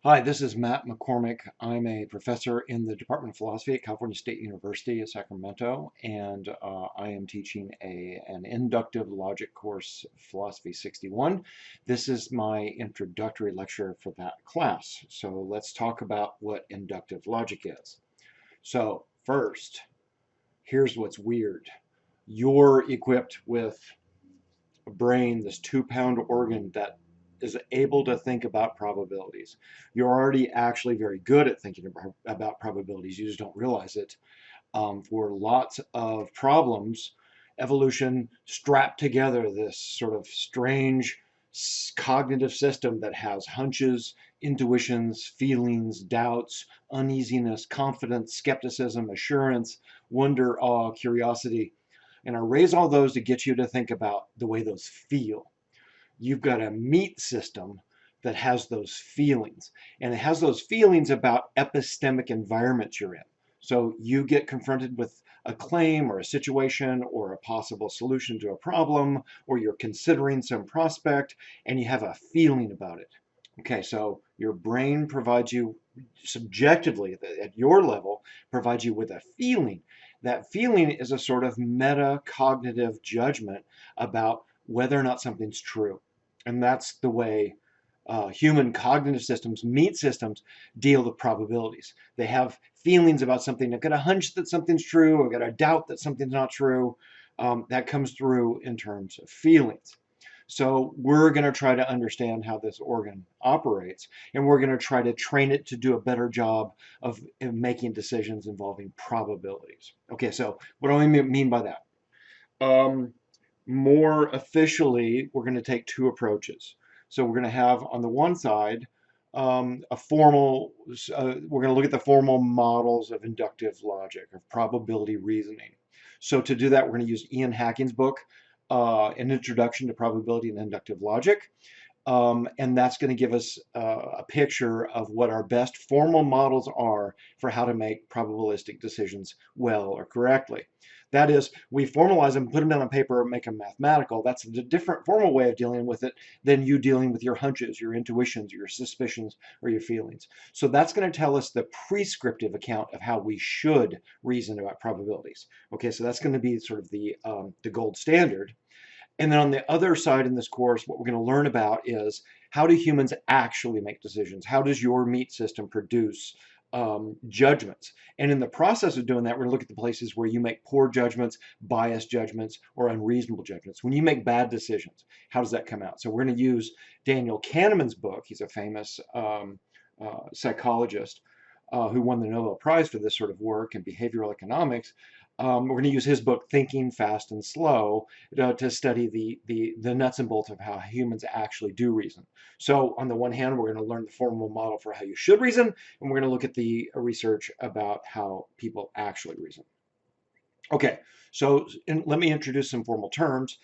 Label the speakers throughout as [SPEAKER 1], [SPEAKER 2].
[SPEAKER 1] Hi, this is Matt McCormick. I'm a professor in the Department of Philosophy at California State University at Sacramento, and I am teaching an inductive logic course, Philosophy 61. This is my introductory lecture for that class. So let's talk about what inductive logic is. So first, here's what's weird. You're equipped with a brain, this 2-pound organ that is able to think about probabilities. You're already actually very good at thinking about probabilities. You just don't realize it. For lots of problems, evolution strapped together this sort of strange cognitive system that has hunches, intuitions, feelings, doubts, uneasiness, confidence, skepticism, assurance, wonder, awe, curiosity. And I raise all those to get you to think about the way those feel. You've got a meat system that has those feelings, and it has those feelings about epistemic environments you're in. So you get confronted with a claim or a situation or a possible solution to a problem, or you're considering some prospect and you have a feeling about it. Okay, so your brain provides you subjectively at your level, provides you with a feeling. That feeling is a sort of metacognitive judgment about whether or not something's true. And that's the way human cognitive systems, meat systems, deal with probabilities. They have feelings about something. They've got a hunch that something's true, or got a doubt that something's not true. That comes through in terms of feelings. So we're going to try to understand how this organ operates, and we're going to try to train it to do a better job of making decisions involving probabilities. Okay, so what do I mean by that? Um, More officially, we're going to take two approaches. So we're going to have on the one side a formal, we're going to look at the formal models of inductive logic, of probability reasoning. So to do that, we're going to use Ian Hacking's book, An Introduction to Probability and Inductive Logic. And that's going to give us a picture of what our best formal models are for how to make probabilistic decisions well or correctly. That is, we formalize them, put them down on paper, make them mathematical. That's a different formal way of dealing with it than you dealing with your hunches, your intuitions, your suspicions, or your feelings. So that's going to tell us the prescriptive account of how we should reason about probabilities. Okay, so that's going to be sort of the gold standard. And then on the other side in this course, what we're going to learn about is how do humans actually make decisions? How does your meat system produce judgments? And in the process of doing that, we're going to look at the places where you make poor judgments, biased judgments, or unreasonable judgments. When you make bad decisions, how does that come out? So we're going to use Daniel Kahneman's book. He's a famous psychologist who won the Nobel Prize for this sort of work in behavioral economics. We're going to use his book, Thinking Fast and Slow, to study the nuts and bolts of how humans actually do reason. So on the one hand, we're going to learn the formal model for how you should reason, and we're going to look at the research about how people actually reason. Okay, so let me introduce some formal terms.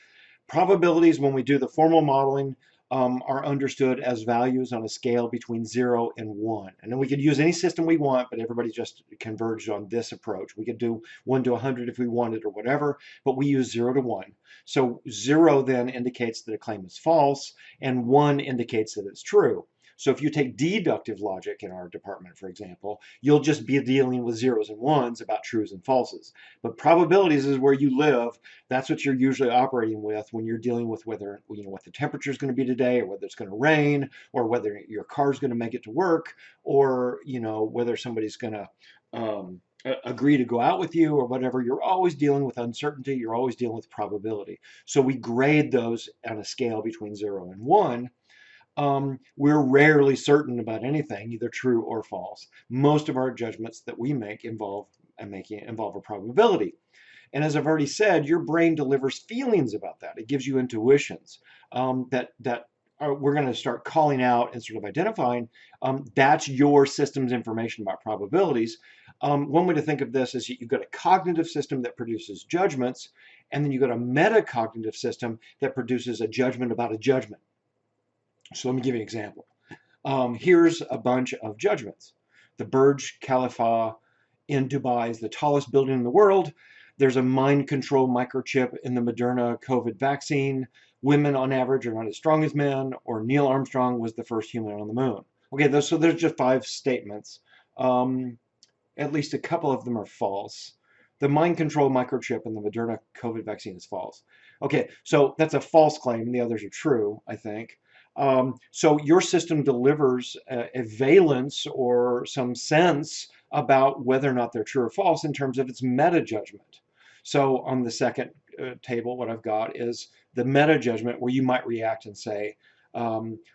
[SPEAKER 1] Probabilities, when we do the formal modeling, are understood as values on a scale between 0 and 1. And then we could use any system we want, but everybody just converged on this approach. We could do 1 to 100 if we wanted or whatever, but we use 0 to 1. So 0 then indicates that a claim is false, and 1 indicates that it's true. So if you take deductive logic in our department, for example, you'll just be dealing with zeros and ones about trues and falses. But probabilities is where you live. That's what you're usually operating with when you're dealing with whether, what the temperature is going to be today, or whether it's going to rain, or whether your car is going to make it to work, or, whether somebody's going to agree to go out with you or whatever. You're always dealing with uncertainty. You're always dealing with probability. So we grade those on a scale between 0 and 1. We're rarely certain about anything, either true or false. Most of our judgments that we make involve a probability. And as I've already said, your brain delivers feelings about that. It gives you intuitions we're going to start calling out and sort of identifying. That's your system's information about probabilities. One way to think of this is you've got a cognitive system that produces judgments, and then you've got a metacognitive system that produces a judgment about a judgment. So let me give you an example. Here's a bunch of judgments. The Burj Khalifa in Dubai is the tallest building in the world. There's a mind control microchip in the Moderna COVID vaccine. Women on average are not as strong as men, or Neil Armstrong was the first human on the moon. Okay, so there's just 5 statements. Um, at least a couple of them are false. The mind control microchip in the Moderna COVID vaccine is false. Okay, so that's a false claim. The others are true, I think. So your system delivers a valence or some sense about whether or not they're true or false in terms of its meta judgment. So on the second table, what I've got is the meta judgment where you might react and say,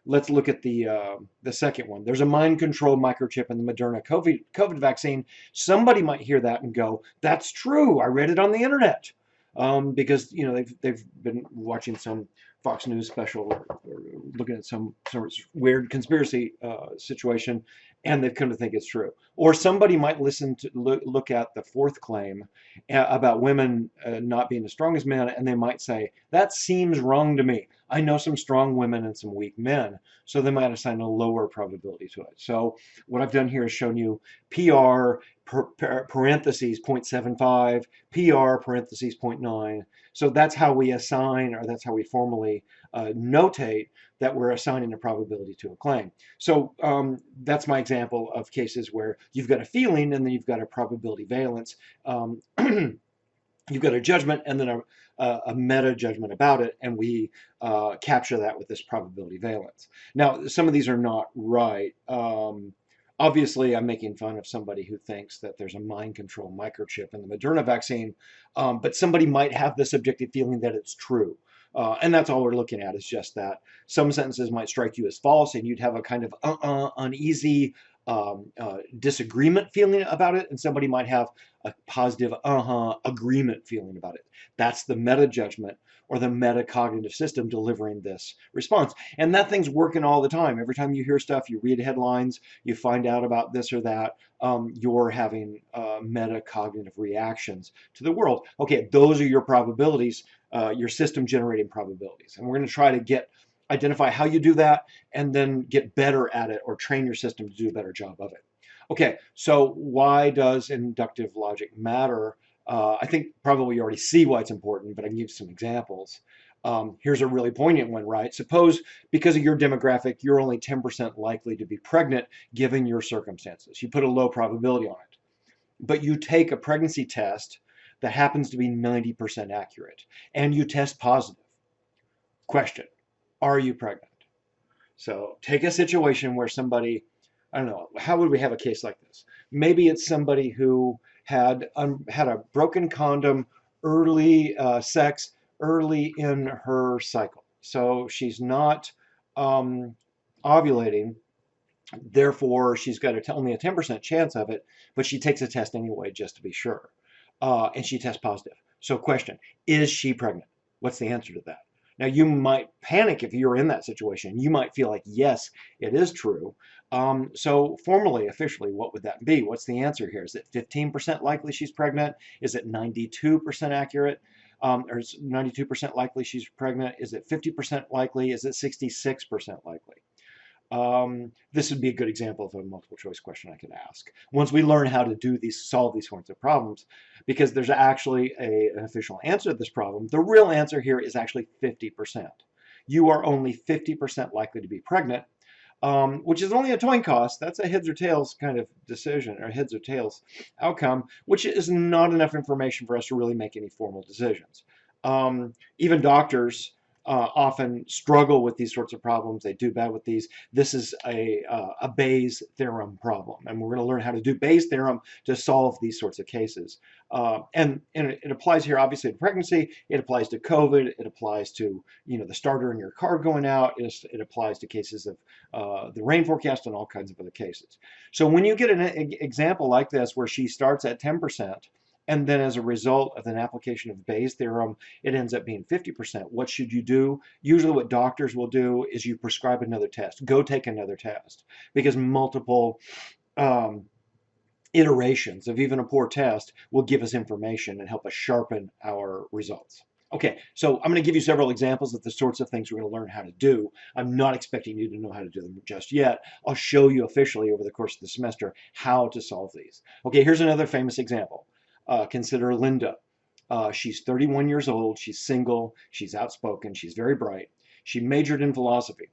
[SPEAKER 1] let's look at the second one. There's a mind control microchip in the Moderna COVID vaccine. Somebody might hear that and go, "That's true. I read it on the internet." Because they've been watching some Fox News special or looking at some weird conspiracy situation, and they've come to think it's true. Or somebody might listen to look at the fourth claim about women not being as strong as men, and they might say, "That seems wrong to me. I know some strong women and some weak men," so they might assign a lower probability to it. So what I've done here is shown you PR parentheses 0.75, PR parentheses 0.9. So that's how we assign, or that's how we formally notate that we're assigning a probability to a claim. So that's my example of cases where you've got a feeling and then you've got a probability valence. You've got a judgment and then a meta judgment about it, and we capture that with this probability valence. Now, some of these are not right. Obviously, I'm making fun of somebody who thinks that there's a mind control microchip in the Moderna vaccine, but somebody might have the subjective feeling that it's true. And that's all we're looking at, is just that. Some sentences might strike you as false, and you'd have a kind of uneasy disagreement feeling about it, and somebody might have a positive agreement feeling about it. That's the meta judgment or the metacognitive system delivering this response. And that thing's working all the time. Every time you hear stuff, you read headlines, you find out about this or that, you're having metacognitive reactions to the world. Okay, those are your probabilities, your system generating probabilities. And we're going to try to identify how you do that and then get better at it, or train your system to do a better job of it. Okay, so why does inductive logic matter? I think probably you already see why it's important, but I can give you some examples. Here's a really poignant one, right? Suppose because of your demographic, you're only 10% likely to be pregnant given your circumstances. You put a low probability on it, but you take a pregnancy test that happens to be 90% accurate, and you test positive. Question, are you pregnant? So take a situation where somebody, I don't know, how would we have a case like this? Maybe it's somebody who had a broken condom, early sex, early in her cycle. So she's not ovulating, therefore she's got only a 10% chance of it, but she takes a test anyway just to be sure. And she tests positive. So question, is she pregnant? What's the answer to that? Now, you might panic if you're in that situation. You might feel like, yes, it is true. So formally, officially, what would that be? What's the answer here? Is it 15% likely she's pregnant? Is it 92% accurate? Or is 92% likely she's pregnant? Is it 50% likely? Is it 66% likely? This would be a good example of a multiple choice question I could ask. Once we learn how to solve these sorts of problems, because there's actually an official answer to this problem. The real answer here is actually 50%. You are only 50% likely to be pregnant, which is only a coin toss. That's a heads or tails kind of decision, or heads or tails outcome, which is not enough information for us to really make any formal decisions. Even doctors often struggle with these sorts of problems. They do bad with these. This is a Bayes theorem problem, and we're going to learn how to do Bayes theorem to solve these sorts of cases. And it applies here, obviously, to pregnancy. It applies to COVID. It applies to the starter in your car going out. It applies to cases of the rain forecast and all kinds of other cases. So when you get an example like this where she starts at 10%, and then as a result of an application of Bayes' theorem, it ends up being 50%. What should you do? Usually what doctors will do is you prescribe another test. Go take another test, because multiple iterations of even a poor test will give us information and help us sharpen our results. Okay, so I'm going to give you several examples of the sorts of things we're going to learn how to do. I'm not expecting you to know how to do them just yet. I'll show you officially over the course of the semester how to solve these. Okay, here's another famous example. Consider Linda. She's 31 years old. She's single. She's outspoken. She's very bright. She majored in philosophy.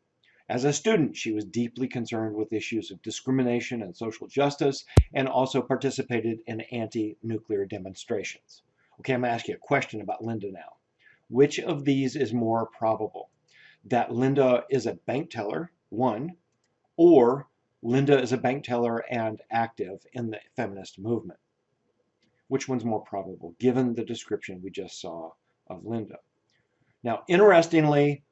[SPEAKER 1] As a student, she was deeply concerned with issues of discrimination and social justice, and also participated in anti-nuclear demonstrations. Okay, I'm going to ask you a question about Linda now. Which of these is more probable? That Linda is a bank teller, one, or Linda is a bank teller and active in the feminist movement? Which one's more probable, given the description we just saw of Linda? Now, interestingly,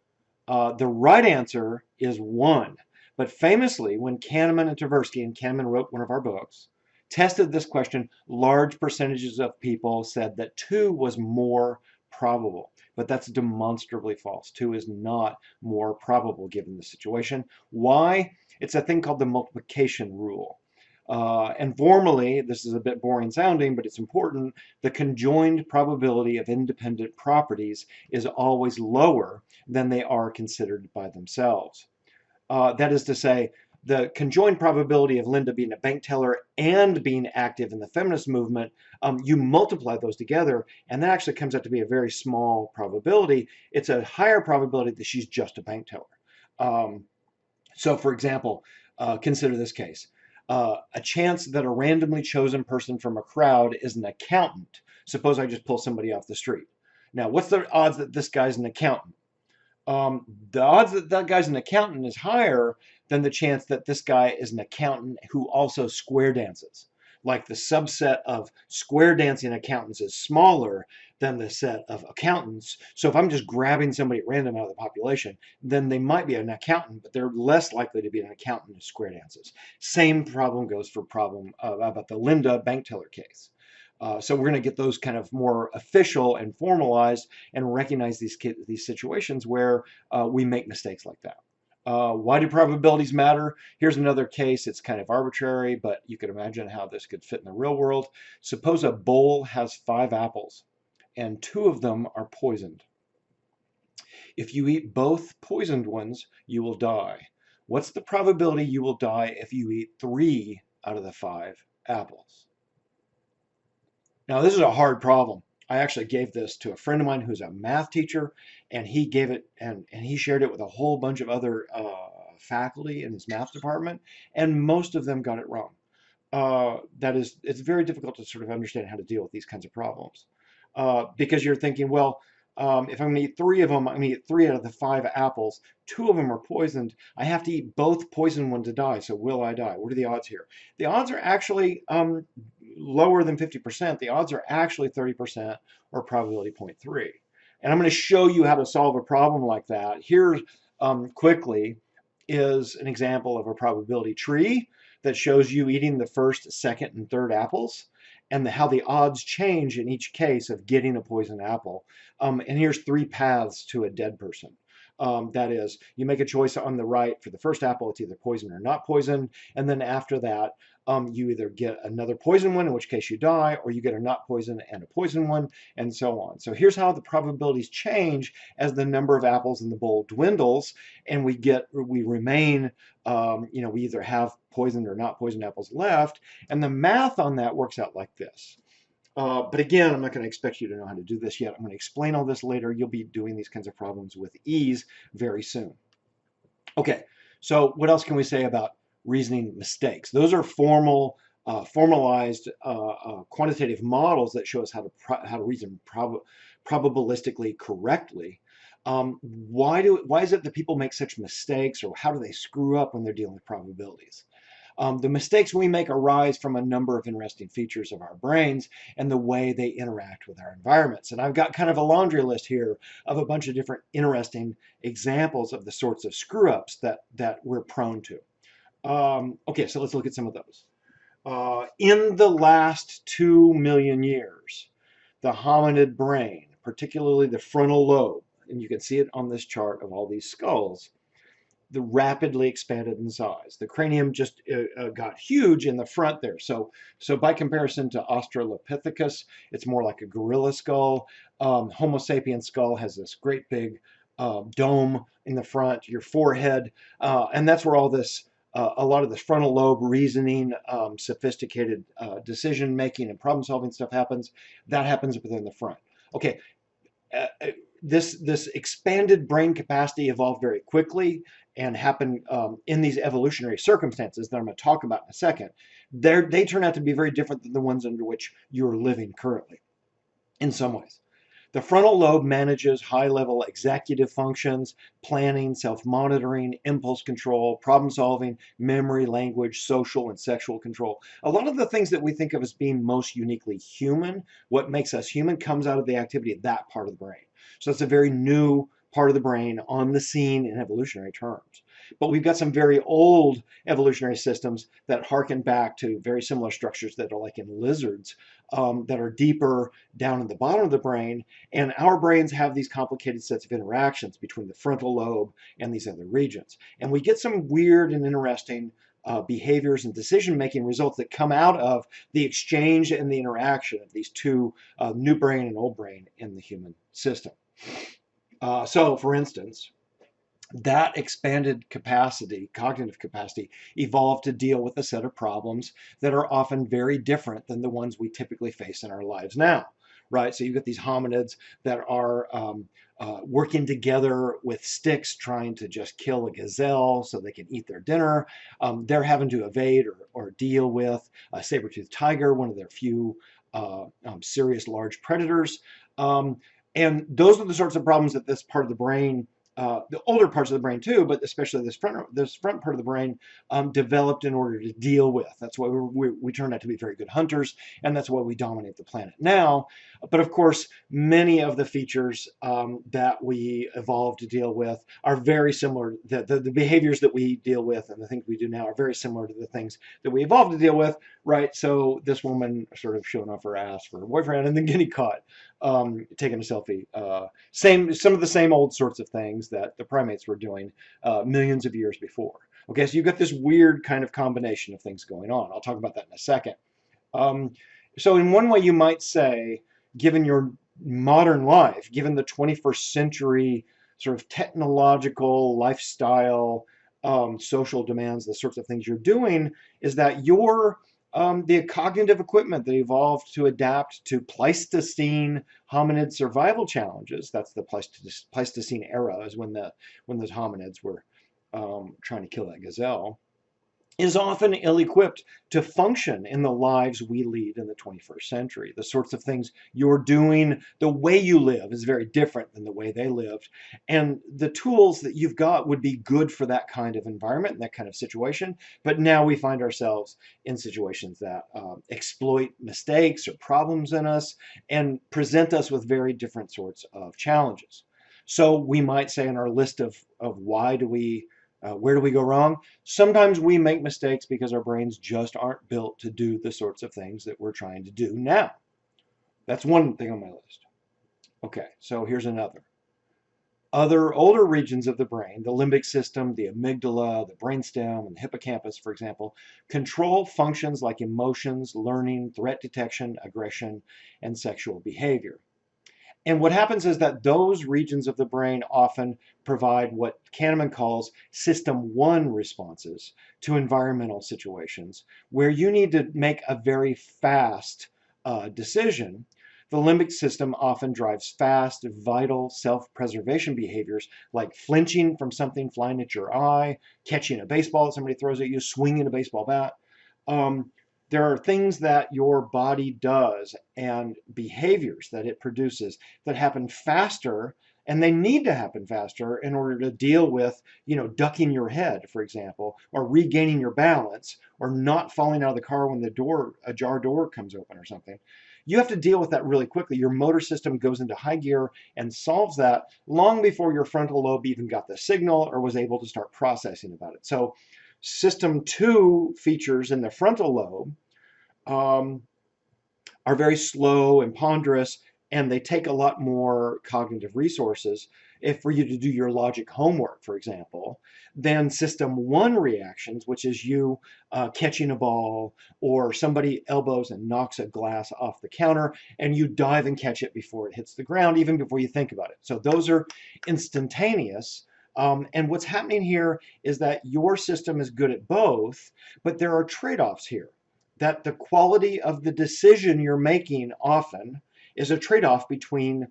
[SPEAKER 1] the right answer is one. But famously, when Kahneman and Tversky, and Kahneman wrote one of our books, tested this question, large percentages of people said that two was more probable. But that's demonstrably false. Two is not more probable given the situation. Why? It's a thing called the multiplication rule. And formally, this is a bit boring sounding, but it's important, the conjoined probability of independent properties is always lower than they are considered by themselves. That is to say, the conjoined probability of Linda being a bank teller and being active in the feminist movement, you multiply those together, and that actually comes out to be a very small probability. It's a higher probability that she's just a bank teller. So for example, consider this case. A chance that a randomly chosen person from a crowd is an accountant. Suppose I just pull somebody off the street. Now, what's the odds that this guy's an accountant? The odds that that guy's an accountant is higher than the chance that this guy is an accountant who also square dances. Like the subset of square dancing accountants is smaller than the set of accountants. So if I'm just grabbing somebody at random out of the population, then they might be an accountant, but they're less likely to be an accountant who square dances. Same problem goes for about the Linda bank teller case. So we're going to get those kind of more official and formalized and recognize these situations where we make mistakes like that. Why do probabilities matter? Here's another case. It's kind of arbitrary, but you can imagine how this could fit in the real world. Suppose a bowl has 5 apples and 2 of them are poisoned. If you eat both poisoned ones, you will die. What's the probability you will die if you eat 3 out of the 5 apples? Now, this is a hard problem. I actually gave this to a friend of mine who's a math teacher, and he gave it and he shared it with a whole bunch of other faculty in his math department, and most of them got it wrong. That is, it's very difficult to sort of understand how to deal with these kinds of problems because you're thinking, well, if I'm going to eat 3 of them, I'm going to eat 3 out of the 5 apples. 2 of them are poisoned. I have to eat both poisoned ones to die. So will I die? What are the odds here? The odds are actually lower than 50%. The odds are actually 30% or probability 0.3. And I'm going to show you how to solve a problem like that. Here, quickly, is an example of a probability tree that shows you eating the first, second, and third apples, and how the odds change in each case of getting a poisoned apple. And here's 3 paths to a dead person. That is, you make a choice on the right for the first apple, it's either poisoned or not poisoned, and then after that, you either get another poison one, in which case you die, or you get a not poison and a poison one, and so on. So here's how the probabilities change as the number of apples in the bowl dwindles, and we remain, we either have poisoned or not poisoned apples left, and the math on that works out like this. But again, I'm not going to expect you to know how to do this yet. I'm going to explain all this later. You'll be doing these kinds of problems with ease very soon. Okay, so what else can we say about reasoning mistakes? Those are formalized quantitative models that show us how to reason probabilistically correctly. Why is it that people make such mistakes, or how do they screw up when they're dealing with probabilities? The mistakes we make arise from a number of interesting features of our brains and the way they interact with our environments. And I've got kind of a laundry list here of a bunch of different interesting examples of the sorts of screw-ups that we're prone to. Okay, so let's look at some of those. In the last 2 million years, the hominid brain, particularly the frontal lobe, and you can see it on this chart of all these skulls, the rapidly expanded in size. The cranium just got huge in the front there. So by comparison to Australopithecus, it's more like a gorilla skull. Homo sapiens skull has this great big dome in the front, your forehead, and that's where all this, a lot of the frontal lobe reasoning, sophisticated decision making and problem solving stuff happens. That happens within the front. Okay. This expanded brain capacity evolved very quickly, and happen in these evolutionary circumstances that I'm going to talk about in a second, they turn out to be very different than the ones under which you're living currently in some ways. The frontal lobe manages high-level executive functions, planning, self-monitoring, impulse control, problem-solving, memory, language, social, and sexual control. A lot of the things that we think of as being most uniquely human, what makes us human, comes out of the activity of that part of the brain. So it's a very new part of the brain on the scene in evolutionary terms. But we've got some very old evolutionary systems that harken back to very similar structures that are like in lizards, that are deeper down in the bottom of the brain. And our brains have these complicated sets of interactions between the frontal lobe and these other regions. And we get some weird and interesting behaviors and decision-making results that come out of the exchange and the interaction of these two, new brain and old brain, in the human system. So, for instance, that expanded capacity, cognitive capacity, evolved to deal with a set of problems that are often very different than the ones we typically face in our lives now, right? So you've got these hominids that are working together with sticks, trying to just kill a gazelle so they can eat their dinner. They're having to evade or deal with a saber-toothed tiger, one of their few serious large predators. And those are the sorts of problems that this part of the brain, the older parts of the brain too, but especially this front part of the brain, developed in order to deal with. That's why we turned out to be very good hunters, and that's why we dominate the planet now. But of course, many of the features that we evolved to deal with are very similar. The behaviors that we deal with and the things we do now are very similar to the things that we evolved to deal with, right? So this woman sort of showing off her ass for her boyfriend and then getting caught taking a selfie. Some of the same old sorts of things that the primates were doing millions of years before. Okay, so you've got this weird kind of combination of things going on. I'll talk about that in a second. So in one way you might say, given your modern life, given the 21st century sort of technological lifestyle, social demands, the sorts of things you're doing, is that you're the cognitive equipment that evolved to adapt to Pleistocene hominid survival challenges. That's the Pleistocene era, is when those hominids were trying to kill that gazelle, is often ill-equipped to function in the lives we lead in the 21st century. The sorts of things you're doing, the way you live is very different than the way they lived. And the tools that you've got would be good for that kind of environment and that kind of situation. But now we find ourselves in situations that exploit mistakes or problems in us and present us with very different sorts of challenges. So we might say in our list of why do we where do we go wrong? Sometimes we make mistakes because our brains just aren't built to do the sorts of things that we're trying to do now. That's one thing on my list. Okay, so here's another. Other older regions of the brain, the limbic system, the amygdala, the brainstem, and the hippocampus, for example, control functions like emotions, learning, threat detection, aggression, and sexual behavior. And what happens is that those regions of the brain often provide what Kahneman calls system 1 responses to environmental situations, where you need to make a very fast decision. The limbic system often drives fast, vital self-preservation behaviors like flinching from something flying at your eye, catching a baseball that somebody throws at you, swinging a baseball bat. There are things that your body does and behaviors that it produces that happen faster, and they need to happen faster in order to deal with, ducking your head, for example, or regaining your balance, or not falling out of the car when a jar door comes open or something. You have to deal with that really quickly. Your motor system goes into high gear and solves that long before your frontal lobe even got the signal or was able to start processing about it. So system 2 features in the frontal lobe are very slow and ponderous, and they take a lot more cognitive resources for you to do your logic homework, for example, than system 1 reactions, which is you catching a ball, or somebody elbows and knocks a glass off the counter and you dive and catch it before it hits the ground, even before you think about it. So those are instantaneous. And what's happening here is that your system is good at both, but there are trade-offs here. That the quality of the decision you're making often is a trade-off between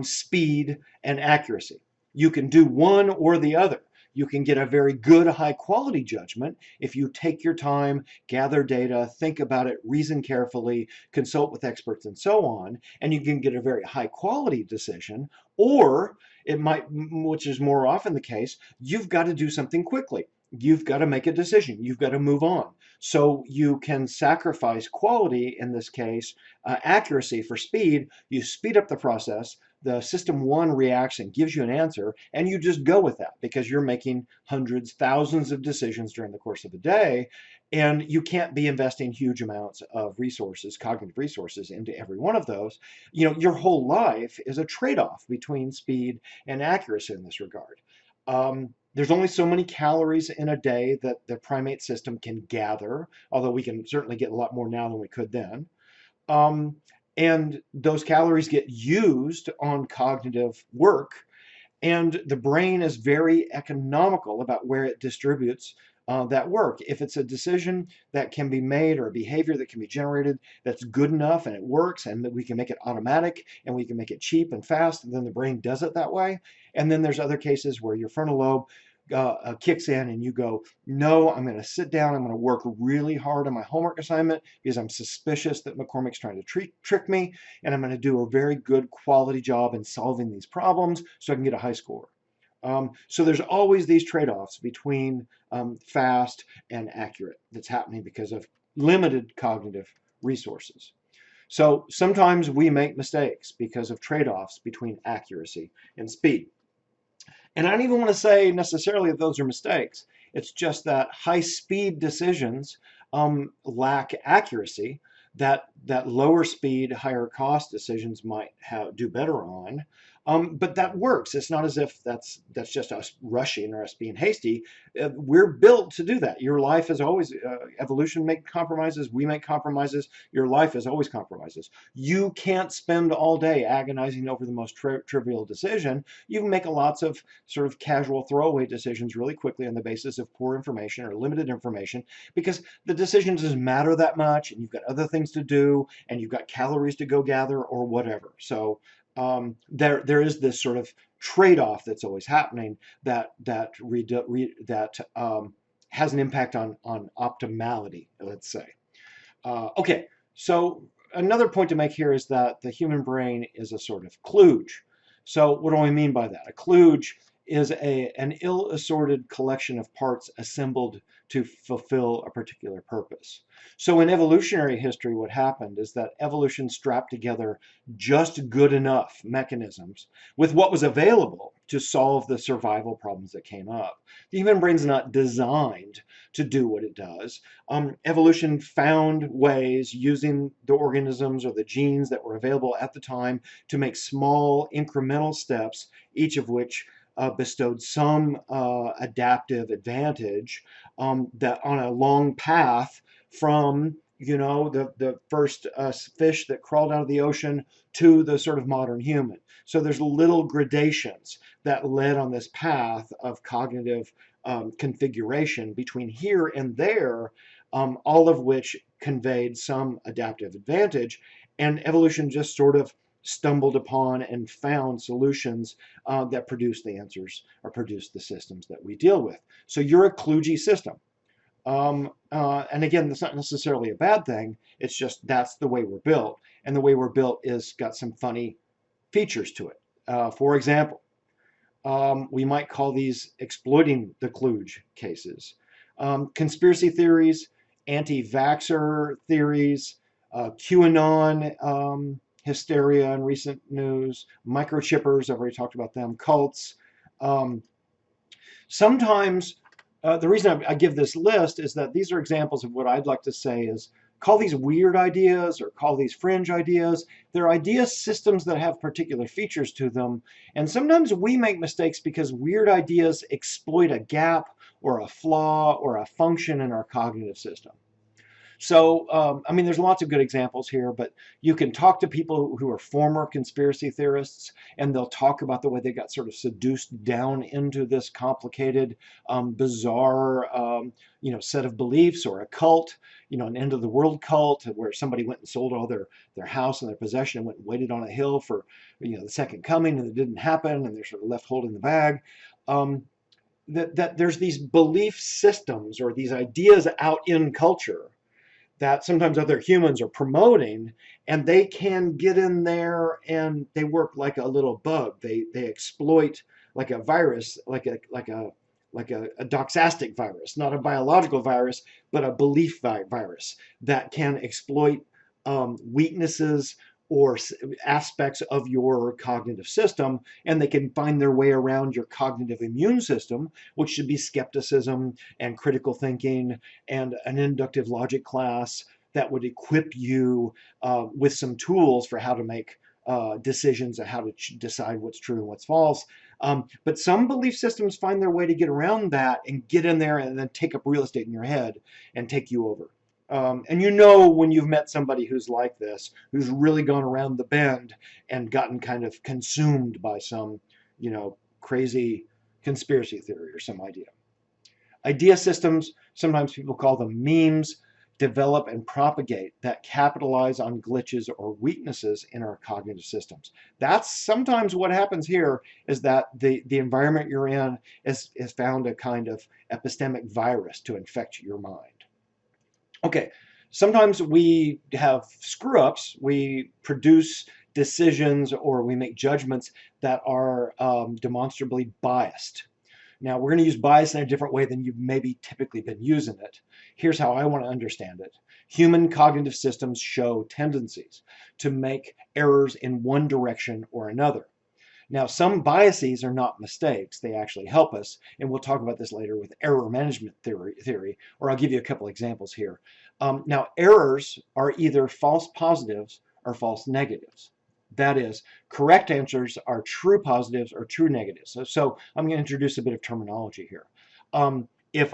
[SPEAKER 1] speed and accuracy. You can do one or the other. You can get a very good, high quality judgment if you take your time, gather data, think about it, reason carefully, consult with experts, and so on, and you can get a very high quality decision. Or it might, which is more often the case, you've got to do something quickly. You've got to make a decision. You've got to move on. So you can sacrifice quality, in this case, accuracy for speed. You speed up the process. The system one reacts and gives you an answer, and you just go with that because you're making hundreds, thousands of decisions during the course of a day, and you can't be investing huge amounts of resources, cognitive resources, into every one of those. Your whole life is a trade-off between speed and accuracy in this regard. There's only so many calories in a day that the primate system can gather, although we can certainly get a lot more now than we could then. And those calories get used on cognitive work, and the brain is very economical about where it distributes that work. If it's a decision that can be made or a behavior that can be generated that's good enough and it works and that we can make it automatic and we can make it cheap and fast, then the brain does it that way. And then there's other cases where your frontal lobe kicks in and you go, no, I'm going to sit down, I'm going to work really hard on my homework assignment because I'm suspicious that McCormick's trying to trick me, and I'm going to do a very good quality job in solving these problems so I can get a high score. So there's always these trade-offs between fast and accurate that's happening because of limited cognitive resources. So sometimes we make mistakes because of trade-offs between accuracy and speed. And I don't even want to say necessarily that those are mistakes. It's just that high-speed decisions lack accuracy that lower speed, higher cost decisions might do better on. But that works. It's not as if that's just us rushing or us being hasty. We're built to do that. Your life is always, evolution makes compromises, we make compromises. Your life is always compromises. You can't spend all day agonizing over the most trivial decision. You can make lots of sort of casual throwaway decisions really quickly on the basis of poor information or limited information, because the decision doesn't matter that much, and you've got other things to do, and you've got calories to go gather or whatever. So there is this sort of trade-off that's always happening that has an impact on optimality, let's say. Okay, so another point to make here is that the human brain is a sort of kludge. So what do I mean by that? A kludge is an ill-assorted collection of parts assembled to fulfill a particular purpose. So in evolutionary history, what happened is that evolution strapped together just good enough mechanisms with what was available to solve the survival problems that came up. The human brain's not designed to do what it does. Evolution found ways using the organisms or the genes that were available at the time to make small incremental steps, each of which bestowed some adaptive advantage that on a long path from the first fish that crawled out of the ocean to the sort of modern human. So there's little gradations that led on this path of cognitive configuration between here and there, all of which conveyed some adaptive advantage, and evolution just sort of stumbled upon and found solutions that produce the answers or produce the systems that we deal with. So you're a kludgy system. And again, that's not necessarily a bad thing. It's just that's the way we're built. And the way we're built is got some funny features to it. For example, we might call these exploiting the kludge cases. Conspiracy theories, anti-vaxxer theories, QAnon hysteria in recent news, microchippers, I've already talked about them, cults. Sometimes, the reason I give this list is that these are examples of what I'd like to say is, call these weird ideas or call these fringe ideas. They're idea systems that have particular features to them. And sometimes we make mistakes because weird ideas exploit a gap or a flaw or a function in our cognitive system. So, I mean, there's lots of good examples here, but you can talk to people who are former conspiracy theorists, and they'll talk about the way they got sort of seduced down into this complicated, bizarre, set of beliefs, or a cult, an end of the world cult where somebody went and sold all their house and their possession and went and waited on a hill for, the second coming, and it didn't happen, and they're sort of left holding the bag. that there's these belief systems or these ideas out in culture that sometimes other humans are promoting, and they can get in there and they work like a little bug. They exploit like a virus, like a doxastic virus, not a biological virus, but a belief virus that can exploit weaknesses or aspects of your cognitive system, and they can find their way around your cognitive immune system, which should be skepticism and critical thinking and an inductive logic class that would equip you with some tools for how to make decisions and how to decide what's true and what's false. But some belief systems find their way to get around that and get in there and then take up real estate in your head and take you over. And you know when you've met somebody who's like this, who's really gone around the bend and gotten kind of consumed by some, crazy conspiracy theory or some idea. Idea systems, sometimes people call them memes, develop and propagate that capitalize on glitches or weaknesses in our cognitive systems. That's sometimes what happens here, is that the environment you're in has found a kind of epistemic virus to infect your mind. Okay, sometimes we have screw ups, we produce decisions or we make judgments that are demonstrably biased. Now, we're going to use bias in a different way than you've maybe typically been using it. Here's how I want to understand it. Human cognitive systems show tendencies to make errors in one direction or another. Now, some biases are not mistakes. They actually help us, and we'll talk about this later with error management theory, or I'll give you a couple examples here. Now, errors are either false positives or false negatives. That is, correct answers are true positives or true negatives. So I'm going to introduce a bit of terminology here. Here's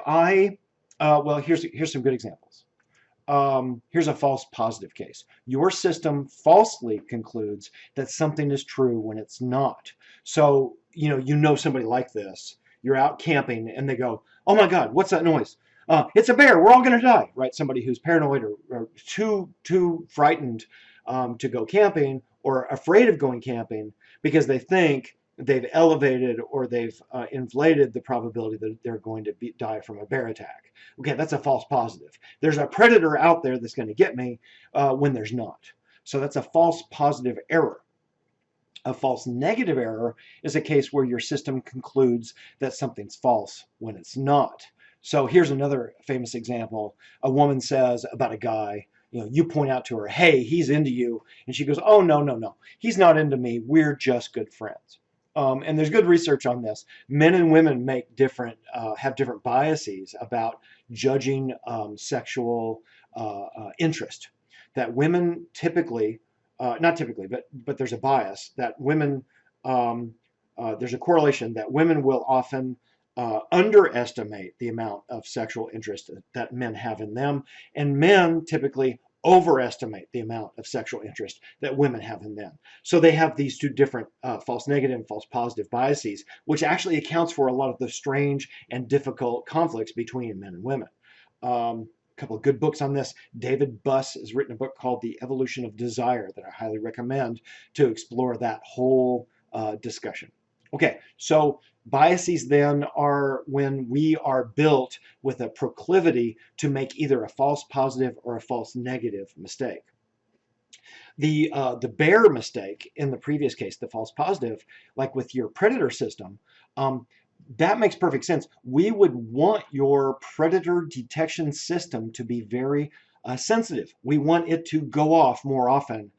[SPEAKER 1] some good examples. Here's a false positive case. Your system falsely concludes that something is true when it's not. So, you know somebody like this. You're out camping and they go, "Oh my God, what's that noise? It's a bear. We're all going to die," right? Somebody who's paranoid or too frightened to go camping, or afraid of going camping because they think they've elevated or they've inflated the probability that they're going to die from a bear attack. Okay, that's a false positive. There's a predator out there that's going to get me when there's not. So that's a false positive error. A false negative error is a case where your system concludes that something's false when it's not. So here's another famous example. A woman says about a guy, you point out to her, "Hey, he's into you." And she goes, "Oh, no. He's not into me. We're just good friends." And there's good research on this. Men and women have different biases about judging sexual interest. That women typically, not typically, but there's a bias that women, there's a correlation that women will often underestimate the amount of sexual interest that men have in them, and men typically overestimate the amount of sexual interest that women have in them. So they have these two different false negative and false positive biases, which actually accounts for a lot of the strange and difficult conflicts between men and women. A couple of good books on this. David Buss has written a book called The Evolution of Desire that I highly recommend to explore that whole discussion. Okay, so biases then are when we are built with a proclivity to make either a false positive or a false negative mistake. The bear mistake in the previous case, the false positive, like with your predator system, that makes perfect sense. We would want your predator detection system to be very sensitive. We want it to go off more often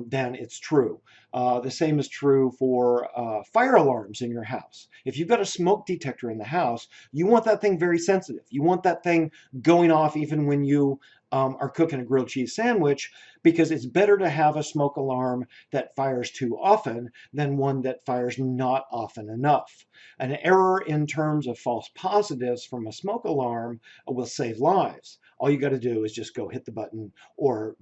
[SPEAKER 1] than it's true. The same is true for fire alarms in your house. If you've got a smoke detector in the house, you want that thing very sensitive. You want that thing going off even when you are cooking a grilled cheese sandwich, because it's better to have a smoke alarm that fires too often than one that fires not often enough. An error in terms of false positives from a smoke alarm will save lives. All you got to do is just go hit the button or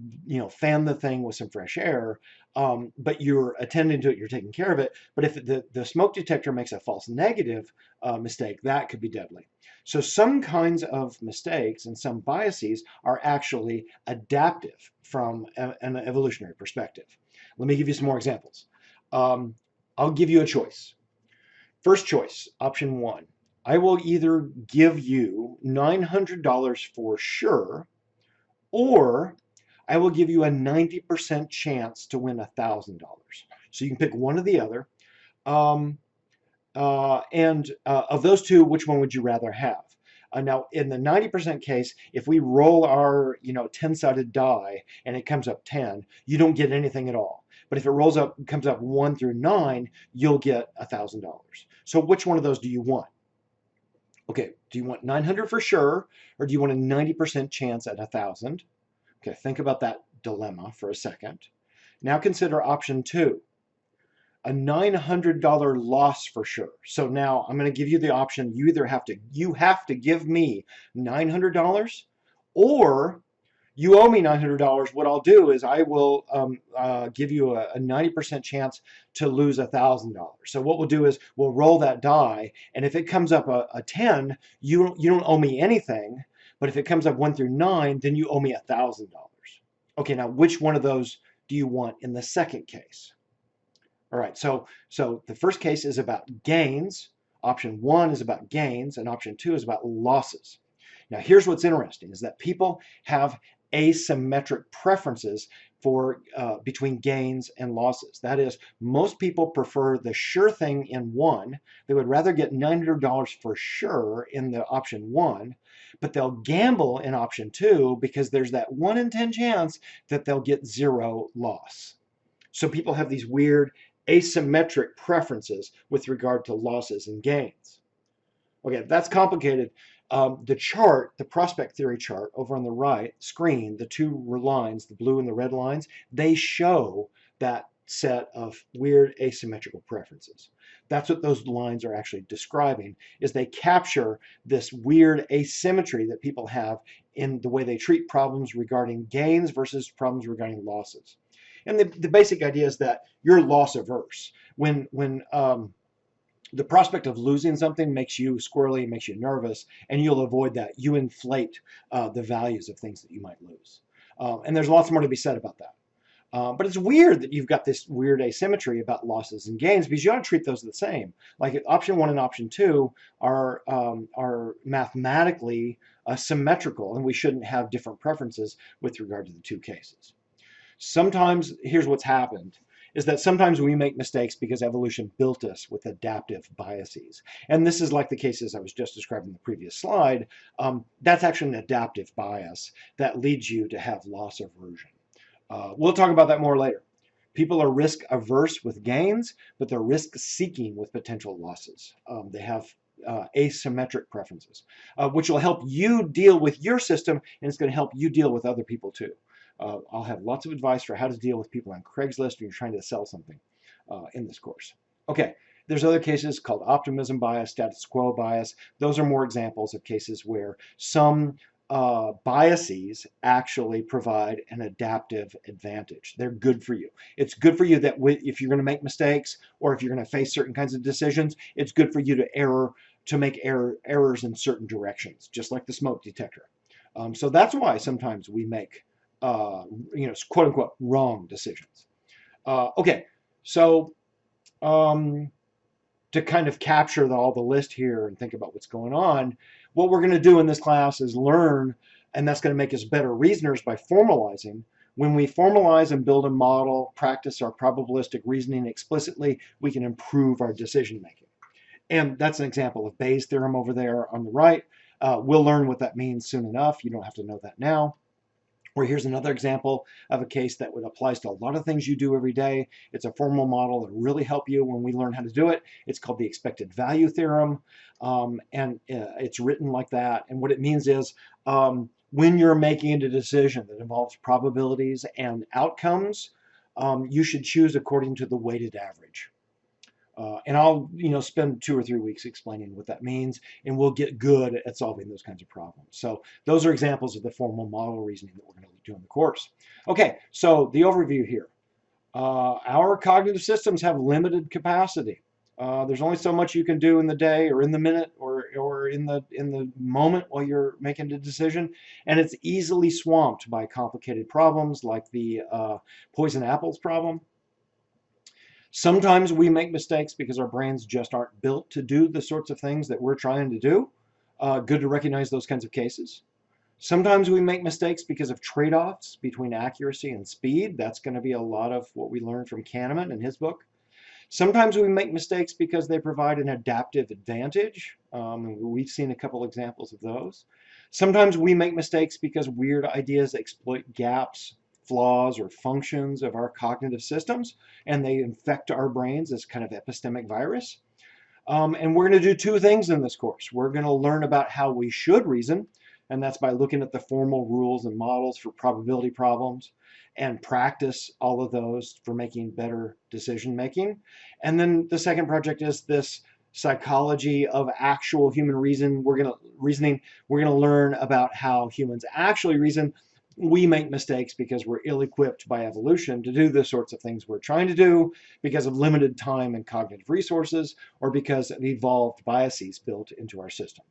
[SPEAKER 1] fan the thing with some fresh air. But you're attending to it, you're taking care of it. But if the smoke detector makes a false negative mistake, that could be deadly. So some kinds of mistakes and some biases are actually adaptive from an evolutionary perspective. Let me give you some more examples. I'll give you a choice. First choice, option 1. I will either give you $900 for sure, or I will give you a 90% chance to win $1,000. So you can pick one or the other. Um, of those two, which one would you rather have? Now, in the 90% case, if we roll our 10-sided die and it comes up 10, you don't get anything at all. But if it comes up 1 through 9, you'll get $1,000. So which one of those do you want? Okay, do you want 900 for sure, or do you want a 90% chance at 1,000? Okay, think about that dilemma for a second. Now consider option 2. A $900 loss for sure. So now I'm going to give you the option. You have to give me $900, or you owe me $900. What I'll do is I will give you a 90% chance to lose $1,000. So what we'll do is we'll roll that die, and if it comes up a 10, you don't owe me anything. But if it comes up 1 through 9, then you owe me $1,000. Okay, now which one of those do you want in the second case? All right, so the first case is about gains. Option 1 is about gains, and option 2 is about losses. Now, here's what's interesting, is that people have asymmetric preferences for between gains and losses. That is, most people prefer the sure thing in 1. They would rather get $900 for sure in the option 1, but they'll gamble in option 2 because there's that 1 in 10 chance that they'll get 0 loss. So people have these weird asymmetric preferences with regard to losses and gains. Okay, that's complicated. The chart, the prospect theory chart over on the right screen, the two lines, the blue and the red lines, they show that set of weird asymmetrical preferences. That's what those lines are actually describing, is they capture this weird asymmetry that people have in the way they treat problems regarding gains versus problems regarding losses. And the basic idea is that you're loss averse. When the prospect of losing something makes you squirrely, makes you nervous, and you'll avoid that. You inflate the values of things that you might lose. And there's lots more to be said about that. But it's weird that you've got this weird asymmetry about losses and gains, because you ought to treat those the same. Like option 1 and option 2 are mathematically symmetrical, and we shouldn't have different preferences with regard to the two cases. Sometimes, here's what's happened, is that sometimes we make mistakes because evolution built us with adaptive biases. And this is like the cases I was just describing in the previous slide. That's actually an adaptive bias that leads you to have loss aversion. We'll talk about that more later. People are risk averse with gains, but they're risk seeking with potential losses. They have asymmetric preferences, which will help you deal with your system, and it's going to help you deal with other people too. I'll have lots of advice for how to deal with people on Craigslist when you're trying to sell something in this course. Okay, there's other cases called optimism bias, status quo bias. Those are more examples of cases where some biases actually provide an adaptive advantage. They're good for you. It's good for you that if you're going to make mistakes, or if you're going to face certain kinds of decisions, it's good for you to make errors in certain directions, just like the smoke detector. So that's why sometimes we make quote unquote wrong decisions. Okay, so to kind of capture all the list here and think about what's going on, what we're going to do in this class is learn, and that's going to make us better reasoners by formalizing. When we formalize and build a model, practice our probabilistic reasoning explicitly, we can improve our decision making. And that's an example of Bayes' theorem over there on the right. We'll learn what that means soon enough. You don't have to know that now. Or here's another example of a case that applies to a lot of things you do every day. It's a formal model that really help you when we learn how to do it. It's called the expected value theorem, and it's written like that. And what it means is when you're making a decision that involves probabilities and outcomes, you should choose according to the weighted average. And I'll spend 2 or 3 weeks explaining what that means, and we'll get good at solving those kinds of problems. So those are examples of the formal model reasoning that we're going to do in the course. Okay, so the overview here. Our cognitive systems have limited capacity. There's only so much you can do in the day, or in the minute, or in the moment while you're making a decision, and it's easily swamped by complicated problems like the poison apples problem. Sometimes we make mistakes because our brains just aren't built to do the sorts of things that we're trying to do. Good to recognize those kinds of cases. Sometimes we make mistakes because of trade-offs between accuracy and speed. That's going to be a lot of what we learned from Kahneman in his book. Sometimes we make mistakes because they provide an adaptive advantage. We've seen a couple examples of those. Sometimes we make mistakes because weird ideas exploit gaps, flaws, or functions of our cognitive systems, and they infect our brains as kind of epistemic virus. And we're going to do two things in this course. We're going to learn about how we should reason, and that's by looking at the formal rules and models for probability problems and practice all of those for making better decision making. And then the second project is this psychology of actual human reasoning. We're going to learn about how humans actually reason. We make mistakes because we're ill-equipped by evolution to do the sorts of things we're trying to do because of limited time and cognitive resources, or because of evolved biases built into our systems.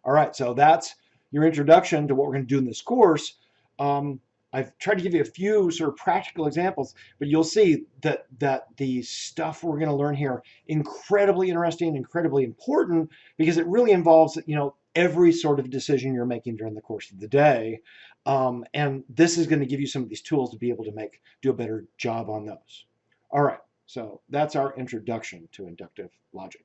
[SPEAKER 1] All right, so that's your introduction to what we're going to do in this course. I've tried to give you a few sort of practical examples, but you'll see that the stuff we're going to learn here incredibly interesting, incredibly important, because it really involves, every sort of decision you're making during the course of the day. And this is going to give you some of these tools to be able to do a better job on those. All right, so that's our introduction to inductive logic.